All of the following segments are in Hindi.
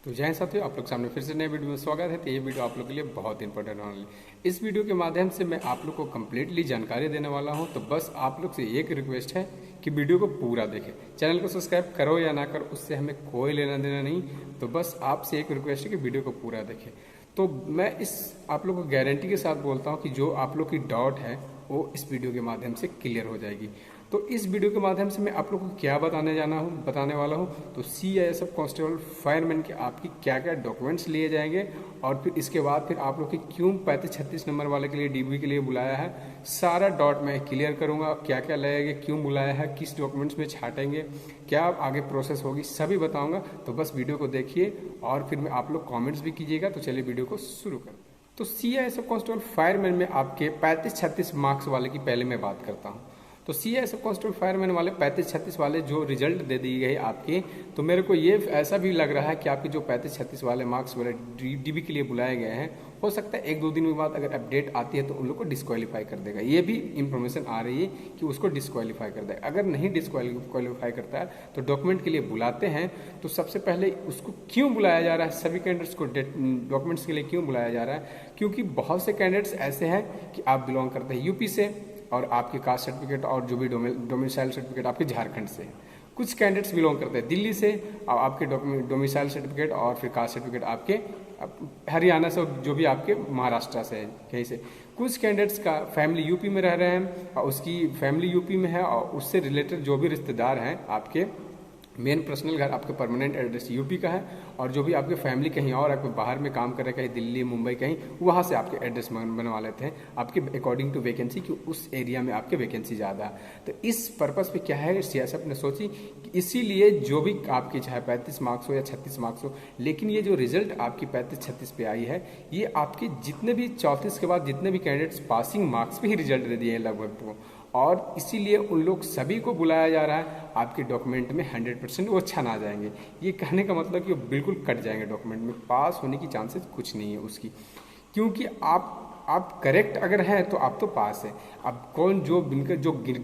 तो जय हिंद साथियों, आप लोग सामने फिर से नए वीडियो में स्वागत है। तो ये वीडियो आप लोग के लिए बहुत इंपॉर्टेंट होने वाली है। इस वीडियो के माध्यम से मैं आप लोग को कम्प्लीटली जानकारी देने वाला हूं। तो बस आप लोग से एक रिक्वेस्ट है कि वीडियो को पूरा देखें। चैनल को सब्सक्राइब करो या ना करो, उससे हमें कोई लेना देना नहीं। तो बस आपसे एक रिक्वेस्ट है कि वीडियो को पूरा देखें। तो मैं आप लोग को गारंटी के साथ बोलता हूँ कि जो आप लोग की डाउट है वो इस वीडियो के माध्यम से क्लियर हो जाएगी। तो इस वीडियो के माध्यम से मैं आप लोग को क्या बताने वाला हूँ। तो CISF कांस्टेबल फायरमैन के आपकी क्या क्या डॉक्यूमेंट्स लिए जाएंगे, और फिर इसके बाद फिर आप लोग की क्यों 35-36 नंबर वाले के लिए DB के लिए बुलाया है, सारा डॉट मैं क्लियर करूंगा। क्या क्या लगेगा, क्यों बुलाया है, किस डॉक्यूमेंट्स में छाटेंगे, क्या आगे प्रोसेस होगी, सभी बताऊंगा। तो बस वीडियो को देखिए और फिर मैं आप लोग कॉमेंट्स भी कीजिएगा। तो चलिए वीडियो को शुरू करें। तो CISF कांस्टेबल फायरमैन में आपके 35-36 मार्क्स वाले की पहले मैं बात करता हूँ। तो CISF कांस्टेबल फायरमैन वाले 35-36 वाले जो रिजल्ट दे दी गई आपके, तो मेरे को ये ऐसा भी लग रहा है कि आपके जो 35-36 वाले मार्क्स वाले DB के लिए बुलाए गए हैं, हो सकता है 1-2 दिन के बाद अगर अपडेट आती है तो उन लोग को डिस्क्वालीफाई कर देगा। ये भी इंफॉर्मेशन आ रही है कि उसको डिस्क्वालीफाई कर देगा। अगर नहीं डिस्क्वालीफाई करता है तो डॉक्यूमेंट के लिए बुलाते हैं। तो सबसे पहले उसको क्यों बुलाया जा रहा है, सभी कैंडिडेट्स को डॉक्यूमेंट्स के लिए क्यों बुलाया जा रहा है, क्योंकि बहुत से कैंडिडेट्स ऐसे हैं कि आप बिलोंग करते हैं यूपी से और आपके कास्ट सर्टिफिकेट और जो भी डोमिसाइल सर्टिफिकेट आपके झारखंड से। कुछ कैंडिडेट्स बिलोंग करते हैं दिल्ली से और आपके डोमिसाइल सर्टिफिकेट और फिर कास्ट सर्टिफिकेट आपके हरियाणा से, जो भी आपके महाराष्ट्र से है कहीं से। कुछ कैंडिडेट्स का फैमिली यूपी में रह रहे हैं और उसकी फैमिली यूपी में है और उससे रिलेटेड जो भी रिश्तेदार हैं, आपके मेन पर्सनल घर आपके परमानेंट एड्रेस यूपी का है, और जो भी आपके फैमिली कहीं और आपके बाहर में काम कर रहे हैं, कहीं दिल्ली मुंबई कहीं, वहाँ से आपके एड्रेस बनवा लेते हैं आपके अकॉर्डिंग टू वैकेंसी, कि उस एरिया में आपके वैकेंसी ज़्यादा है। तो इस पर्पज़ पे क्या है, CISF ने सोची कि इसीलिए जो भी आपके चाहे 35 मार्क्स हो या 36 मार्क्स हो, लेकिन ये जो रिजल्ट आपकी 35-36 पे आई है, ये आपके जितने भी 34 के बाद जितने भी कैंडिडेट्स पासिंग मार्क्स पे ही रिजल्ट दे दिए हैं लगभग तो, और इसीलिए उन लोग सभी को बुलाया जा रहा है। आपके डॉक्यूमेंट में 100% वो छना आ जाएंगे। ये कहने का मतलब कि वो बिल्कुल कट जाएंगे डॉक्यूमेंट में, पास होने की चांसेस कुछ नहीं है उसकी, क्योंकि आप करेक्ट अगर हैं तो आप तो पास है। अब कौन जो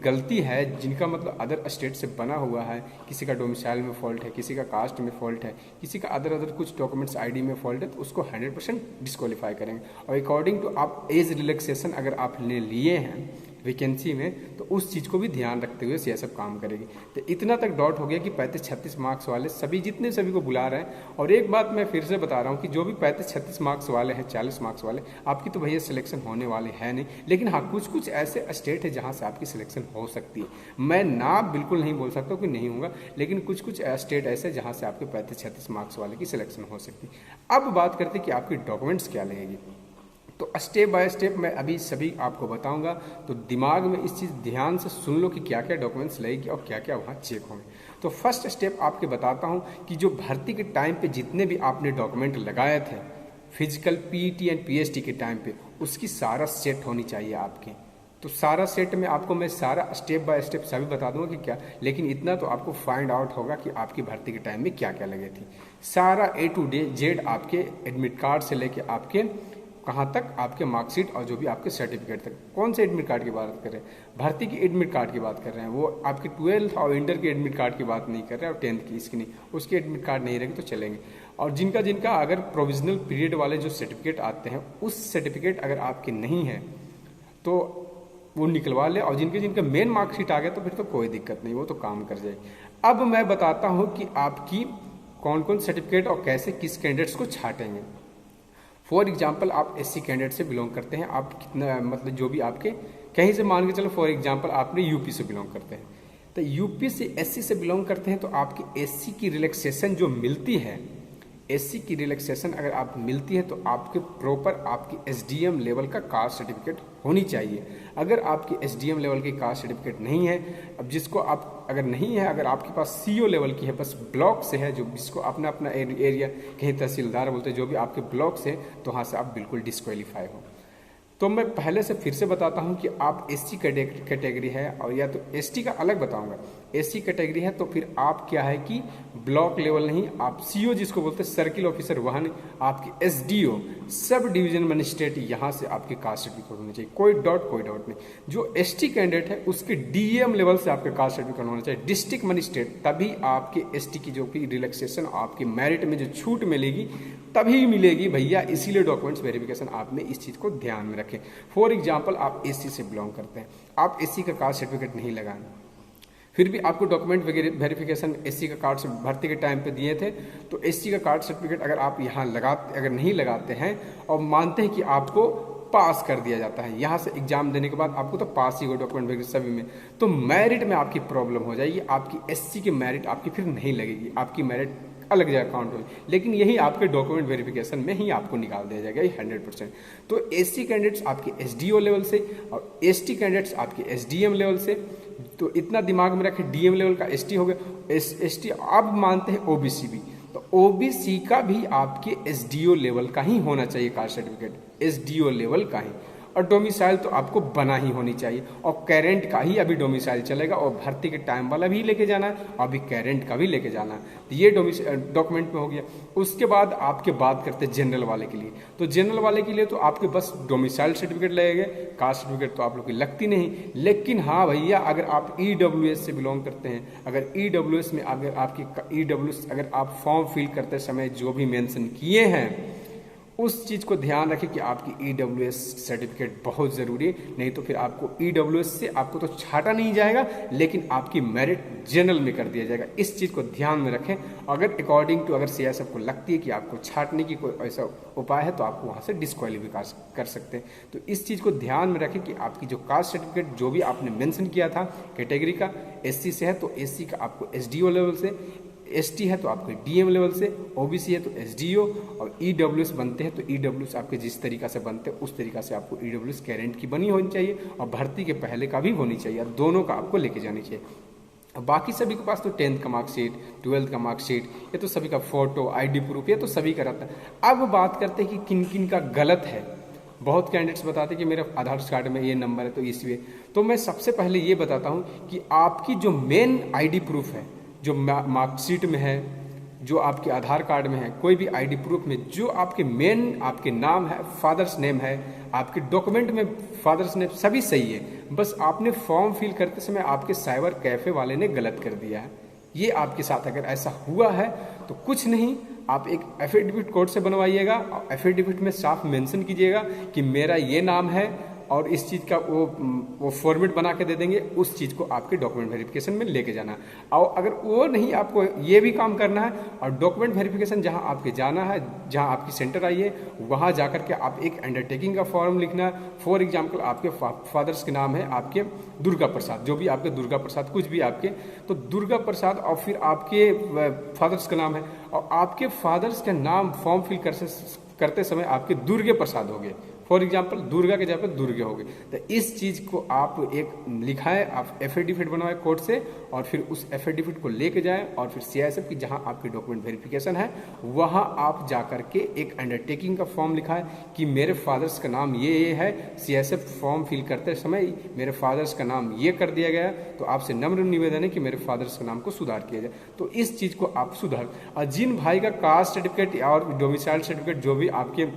गलती है, जिनका मतलब अदर स्टेट से बना हुआ है, किसी का डोमिसाइल में फॉल्ट है, किसी का कास्ट में फॉल्ट है, किसी का अदर कुछ डॉक्यूमेंट्स ID में फॉल्ट है, तो उसको 100% डिस्क्वालीफाई करेंगे। और अकॉर्डिंग टू आप एज रिलैक्सेशन अगर आपने लिए हैं वैकेंसी में, तो उस चीज़ को भी ध्यान रखते हुए CISF काम करेगी। तो इतना तक डाउट हो गया कि 35-36 मार्क्स वाले सभी को बुला रहे हैं। और एक बात मैं फिर से बता रहा हूँ कि जो भी 35-36 मार्क्स वाले हैं, 40 मार्क्स वाले, आपकी तो भैया सिलेक्शन होने वाली है नहीं। लेकिन हाँ, कुछ ऐसे स्टेट है जहाँ से आपकी सिलेक्शन हो सकती है। मैं ना बिल्कुल नहीं बोल सकता कि नहीं होगा, लेकिन कुछ स्टेट ऐसे जहाँ से आपके 35-36 मार्क्स वाले की सिलेक्शन हो सकती है। अब बात करते हैं कि आपकी डॉक्यूमेंट्स क्या लगेगी। तो स्टेप बाय स्टेप मैं अभी सभी आपको बताऊंगा। तो दिमाग में इस चीज़ ध्यान से सुन लो कि क्या क्या डॉक्यूमेंट्स लगेगी और क्या क्या वहाँ चेक होंगे। तो फर्स्ट स्टेप आपके बताता हूँ कि जो भर्ती के टाइम पे जितने भी आपने डॉक्यूमेंट लगाए थे फिजिकल, PET एंड PST के टाइम पे, उसकी सारा सेट होनी चाहिए आपकी। तो सारा सेट में आपको मैं सारा स्टेप बाय स्टेप सभी बता दूंगा कि क्या, लेकिन इतना तो आपको फाइंड आउट होगा कि आपकी भर्ती के टाइम में क्या क्या लगे थी। सारा A to Z आपके एडमिट कार्ड से लेके आपके कहाँ तक आपके मार्कशीट और जो भी आपके सर्टिफिकेट तक। कौन से एडमिट कार्ड की बात कर रहे हैं, भर्ती की एडमिट कार्ड की बात कर रहे हैं। वो आपकी 12th और इंटर की एडमिट कार्ड की बात नहीं कर रहे हैं, और 10th की, इसकी नहीं, उसकी एडमिट कार्ड नहीं रहेगी तो चलेंगे। और जिनका अगर प्रोविजनल पीरियड वाले जो सर्टिफिकेट आते हैं, उस सर्टिफिकेट अगर आपके नहीं है तो वो निकलवा ले, और जिनका मेन मार्कशीट आ गया तो फिर तो कोई दिक्कत नहीं, वो तो काम कर जाएगी। अब मैं बताता हूँ कि आपकी कौन कौन सर्टिफिकेट और कैसे किस कैंडिडेट्स को छाटेंगे। फॉर एग्जाम्पल, आप SC कैंडिडेट से बिलोंग करते हैं, आप कितना मतलब जो भी आपके कहीं से मान के चलो, फॉर एग्जाम्पल आपने यूपी से बिलोंग करते हैं, तो यूपी से SC से बिलोंग करते हैं, तो आपकी SC की रिलैक्सेशन जो मिलती है, SC की रिलैक्सेशन अगर आप मिलती है तो आपके प्रॉपर आपकी SDM लेवल का कास्ट सर्टिफिकेट होनी चाहिए। अगर आपकी SDM लेवल की कास्ट सर्टिफिकेट नहीं है, अब जिसको आप अगर नहीं है, अगर आपके पास CO लेवल की है, बस ब्लॉक से है, जो जिसको अपना एरिया कहीं तहसीलदार बोलते हैं, जो भी आपके ब्लॉक से, तो वहाँ से आप बिल्कुल डिस्क्वालीफाई हो। तो मैं पहले से फिर से बताता हूँ कि आप SC कैटेगरी है, और या तो ST का अलग बताऊँगा। SC कैटेगरी है तो फिर आप क्या है कि ब्लॉक लेवल नहीं, आप CO जिसको बोलते हैं सर्किल ऑफिसर, वहाँ नहीं, आपके SDO सब डिवीजन मजिस्ट्रेट, यहाँ से आपके कास्ट सर्टिफिकेट होने चाहिए, कोई डाउट नहीं। जो ST कैंडिडेट है उसके DM लेवल से आपके कास्ट सर्टिफिकेट होना चाहिए, डिस्ट्रिक्ट मजिस्ट्रेट, तभी आपके ST की जो कि रिलैक्सेशन आपके मेरिट में जो छूट मिलेगी तभी मिलेगी भैया। इसीलिए डॉक्यूमेंट्स वेरिफिकेशन आपने इस चीज़ को ध्यान में रखें। फॉर एग्जाम्पल आप SC से बिलोंग करते हैं, आप SC का कास्ट सर्टिफिकेट नहीं लगाएं, फिर भी आपको डॉक्यूमेंट वेरिफिकेशन SC का कार्ड से भर्ती के टाइम पे दिए थे, तो SC का कार्ड सर्टिफिकेट अगर आप यहाँ अगर नहीं लगाते हैं और मानते हैं कि आपको पास कर दिया जाता है, यहाँ से एग्जाम देने के बाद आपको तो पास ही हो डॉक्यूमेंट वेरिफिकेशन सभी में, तो मेरिट में आपकी प्रॉब्लम हो जाएगी, आपकी SC की मेरिट आपकी फिर नहीं लगेगी, आपकी मेरिट अलग जगह काउंट होगी, लेकिन यही आपके डॉक्यूमेंट वेरिफिकेशन में ही आपको निकाल दिया जाएगा, ये 100%। तो SC कैंडिडेट्स आपके SDO लेवल से और ST कैंडिडेट्स आपके SDM लेवल से, तो इतना दिमाग में रखें, DM लेवल का ST हो गया, ST अब मानते हैं OBC भी, तो OBC का भी आपके SDO लेवल का ही होना चाहिए कास्ट सर्टिफिकेट, SDO लेवल का ही, और डोमिसाइल तो आपको बना ही होनी चाहिए, और करेंट का ही अभी डोमिसाइल चलेगा, और भर्ती के टाइम वाला भी लेके जाना है, अभी करेंट का भी लेके जाना है, तो ये डॉक्यूमेंट में हो गया। उसके बाद आपके बात करते हैं जनरल वाले के लिए, तो जनरल वाले के लिए तो आपके बस डोमिसाइल सर्टिफिकेट लगेगा, कास्ट सर्टिफिकेट तो आप लोग की लगती नहीं, लेकिन हाँ भैया अगर आप EWS से बिलोंग करते हैं, अगर EWS में अगर आपकी EWS अगर आप फॉर्म फिल करते समय जो भी मेंशन किए हैं उस चीज़ को ध्यान रखें कि आपकी EWS सर्टिफिकेट बहुत ज़रूरी है, नहीं तो फिर आपको EWS से आपको तो छाटा नहीं जाएगा, लेकिन आपकी मेरिट जनरल में कर दिया जाएगा। इस चीज़ को ध्यान में रखें। अगर अकॉर्डिंग टू अगर CISF को लगती है कि आपको छाटने की कोई ऐसा उपाय है तो आपको वहाँ से डिस्क्वालीफाई कर सकते हैं। तो इस चीज़ को ध्यान में रखें कि आपकी जो कास्ट सर्टिफिकेट जो भी आपने मेंशन किया था कैटेगरी का, SC से है तो SC का आपको SDO लेवल से, ST है तो आपके DM लेवल से, OBC है तो SDO, और EWS बनते हैं तो EWS आपके जिस तरीका से बनते हैं उस तरीका से आपको EWS कैरेंट की बनी होनी चाहिए, और भर्ती के पहले का भी होनी चाहिए, दोनों का आपको लेके जानी चाहिए। बाकी सभी के पास तो 10th का मार्कशीट, 12th का मार्कशीट, ये तो सभी का फोटो, ID प्रूफ, ये तो सभी का रहता है। अब बात करते हैं कि किन किन का गलत है। बहुत कैंडिडेट्स बताते हैं कि मेरा आधार कार्ड में ये नंबर है तो इसलिए, तो मैं सबसे पहले ये बताता हूँ कि आपकी जो मेन ID प्रूफ है, जो मार्कशीट में है, जो आपके आधार कार्ड में है, कोई भी ID प्रूफ में जो आपके मेन आपके नाम है, फादर्स नेम है, आपके डॉक्यूमेंट में फादर्स नेम सभी सही है, बस आपने फॉर्म फिल करते समय आपके साइबर कैफे वाले ने गलत कर दिया है। ये आपके साथ अगर ऐसा हुआ है तो कुछ नहीं, आप एक एफिडेविट कोर्ट से बनवाइएगा, और एफिडेविट में साफ मेंशन कीजिएगा कि मेरा ये नाम है, और इस चीज़ का वो फॉर्मेट बना के दे देंगे, उस चीज़ को आपके डॉक्यूमेंट वेरिफिकेशन में लेके जाना है। और अगर वो नहीं, आपको ये भी काम करना है, और डॉक्यूमेंट वेरिफिकेशन जहां आपके जाना है, जहां आपकी सेंटर आई है, वहां जाकर के आप एक अंडरटेकिंग का फॉर्म लिखना है। फॉर एग्जाम्पल आपके फादर्स के नाम है आपके दुर्गा प्रसाद, जो भी आपके दुर्गा प्रसाद कुछ भी आपके, तो दुर्गा प्रसाद, और फिर आपके फादर्स का नाम है, और आपके फादर्स का नाम फॉर्म फिल करते समय आपके दुर्गे प्रसाद हो गए, फॉर एग्जाम्पल दुर्गा के जगह पर दुर्गे हो गए, तो इस चीज़ को आप एक लिखाएं, आप एफिडेविट बनवाएं कोर्ट से, और फिर उस एफिडेविट को लेके जाएं, और फिर CISF की जहां आपकी डॉक्यूमेंट वेरिफिकेशन है वहां आप जाकर के एक अंडरटेकिंग का फॉर्म लिखाएं कि मेरे फादर्स का नाम ये है, CISF फॉर्म फिल करते समय मेरे फादर्स का नाम ये कर दिया गया, तो आपसे नम्र निवेदन है कि मेरे फादर्स का नाम को सुधार किया जाए। तो इस चीज़ को आप सुधार, और जिन भाई का कास्ट सर्टिफिकेट और डोमिसाइल सर्टिफिकेट जो भी आपके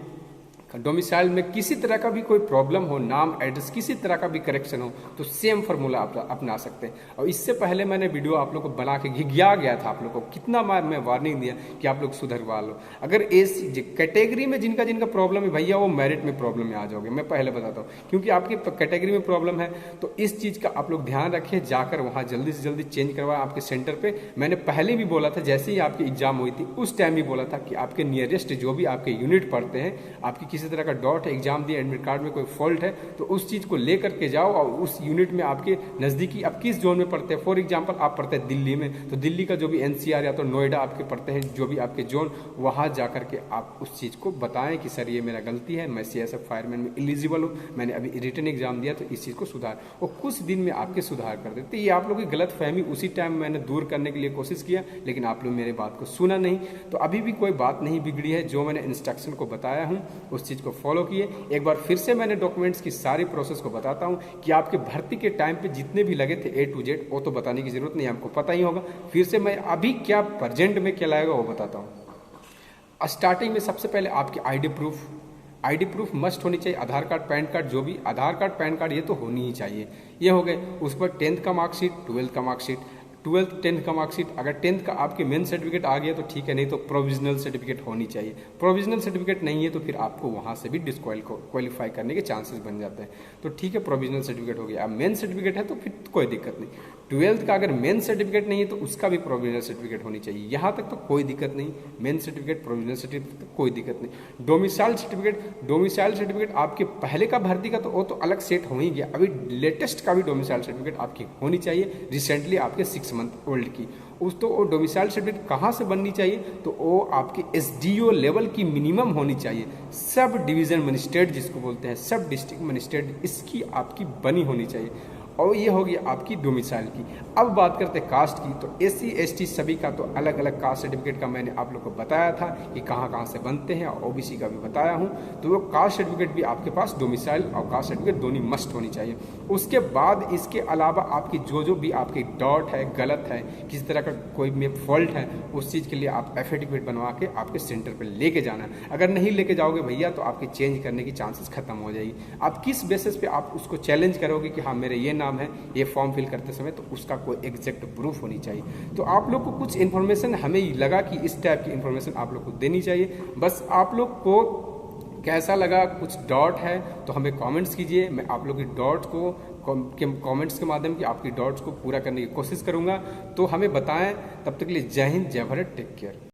डोमिसाइल में किसी तरह का भी कोई प्रॉब्लम हो, नाम एड्रेस किसी तरह का भी करेक्शन हो, तो सेम फार्मूला आप अपना सकते हैं। और इससे पहले मैंने वीडियो आप लोग को बना के घिघिया गया था, आप लोग को कितना मैं वार्निंग दिया कि आप लोग सुधरवा लो। अगर इस कैटेगरी में जिनका जिनका प्रॉब्लम है भैया, वो मेरिट में प्रॉब्लम में आ जाओगे, मैं पहले बताता हूँ, क्योंकि आपकी कैटेगरी में प्रॉब्लम है, तो इस चीज़ का आप लोग ध्यान रखिए, जाकर वहाँ जल्दी से जल्दी चेंज करवाएं आपके सेंटर पर। मैंने पहले भी बोला था, जैसे ही आपकी एग्जाम हुई थी उस टाइम भी बोला था कि आपके नियरेस्ट जो भी आपके यूनिट पढ़ते हैं, आपकी किसी तरह का डॉट है, एग्जाम दिए, एडमिट कार्ड में कोई फॉल्ट है, तो उस चीज़ को लेकर के जाओ, और उस यूनिट में आपके नज़दीकी आप किस जोन में पढ़ते हैं। फॉर एग्जांपल आप पढ़ते हैं दिल्ली में, तो दिल्ली का जो भी NCR या तो नोएडा आपके पढ़ते हैं, जो भी आपके जोन, वहाँ जाकर के आप उस चीज़ को बताएं कि सर ये मेरा गलती है, मैं CISF फायरमैन में एलिजिबल हूँ, मैंने अभी रिटन एग्जाम दिया, तो इस चीज़ को सुधार, और कुछ दिन में आपके सुधार कर देते। ये आप लोगों की गलत फहमी उसी टाइम मैंने दूर करने के लिए कोशिश किया, लेकिन आप लोग मेरे बात को सुना नहीं। तो अभी भी कोई बात नहीं बिगड़ी है, जो मैंने इंस्ट्रक्शन को बताया हूँ उस चीज़ को फॉलो किए। एक बार फिर से मैंने डॉक्यूमेंट्स की सारी प्रोसेस को बताता हूँ कि आपके भर्ती के टाइम पे जितने भी लगे थे A to Z, वो तो बताने की जरूरत नहीं, आपको पता ही होगा। फिर से मैं अभी क्या प्रेजेंट में क्या लगेगा वो बताता हूँ। स्टार्टिंग में सबसे पहले आपकी आईडी प्रूफ मस्ट होनी चाहिए। आधार कार्ड, पैन कार्ड, जो भी आधार कार्ड, पैन कार्ड, ये तो होनी ही चाहिए। ये हो गए। उस पर 10th का मार्कशीट, 12th का मार्कशीट, 12th 10th का मार्कशीट। अगर 10th का आपके मेन सर्टिफिकेट आ गया तो ठीक है, नहीं तो प्रोविजनल सर्टिफिकेट होनी चाहिए। प्रोविजनल सर्टिफिकेट नहीं है तो फिर आपको वहाँ से भी डिस्क्वालीफाई करने के चांसेस बन जाते हैं। तो ठीक है, प्रोविजनल सर्टिफिकेट हो गया। अब मेन सर्टिफिकेट है तो फिर कोई दिक्कत नहीं। 12th का अगर मेन सर्टिफिकेट नहीं है तो उसका भी प्रोविजनल सर्टिफिकेट होनी चाहिए। यहाँ तक तो कोई दिक्कत नहीं, मेन सर्टिफिकेट, प्रोविजनल सर्टिफिकेट तो कोई दिक्कत नहीं। डोमिसाइल सर्टिफिकेट आपके पहले का भर्ती का तो वो तो अलग सेट हो ही गया, अभी लेटेस्ट का भी डोमिसाइल सर्टिफिकेट आपकी होनी चाहिए, रिसेंटली आपके 6 मंथ ओल्ड की। उस तो वो डोमिसाइल सर्टिफिकेट कहाँ से बननी चाहिए, तो वो आपके SDO लेवल की मिनिमम होनी चाहिए। सब डिवीजन मजिस्ट्रेट जिसको बोलते हैं, सब डिस्ट्रिक्ट मजिस्ट्रेट, इसकी आपकी बनी होनी चाहिए। और ये होगी आपकी डोमिसाइल की। अब बात करते हैं कास्ट की, तो SC ST सभी का तो अलग अलग कास्ट सर्टिफिकेट का मैंने आप लोग को बताया था कि कहाँ कहाँ से बनते हैं, और OBC का भी बताया हूँ। तो वो कास्ट सर्टिफिकेट भी आपके पास डोमिसाइल और कास्ट सर्टिफिकेट दोनों मस्ट होनी चाहिए। उसके बाद इसके अलावा आपकी जो भी आपकी डॉट है, गलत है, किसी तरह का कोई में फॉल्ट है, उस चीज़ के लिए आप एफिडेविट बनवा के आपके सेंटर पर लेके जाना है। अगर नहीं लेके जाओगे भैया तो आपके चेंज करने की चांसेस खत्म हो जाएगी। आप किस बेसिस पे आप उसको चैलेंज करोगे कि हाँ मेरे ये नाम है, ये फॉर्म फिल करते समय, तो उसका कोई एग्जैक्ट प्रूफ होनी चाहिए। तो आप लोग को कुछ इन्फॉर्मेशन हमें लगा कि इस टाइप की इन्फॉर्मेशन आप लोग को देनी चाहिए। बस आप लोग को कैसा लगा, कुछ डॉट है तो हमें कमेंट्स कीजिए। मैं आप लोग की डॉट को कमेंट्स के माध्यम की आपकी डॉट्स को पूरा करने की कोशिश करूंगा। तो हमें बताएं। तब तक के लिए जय हिंद, जय भारत, टेक केयर।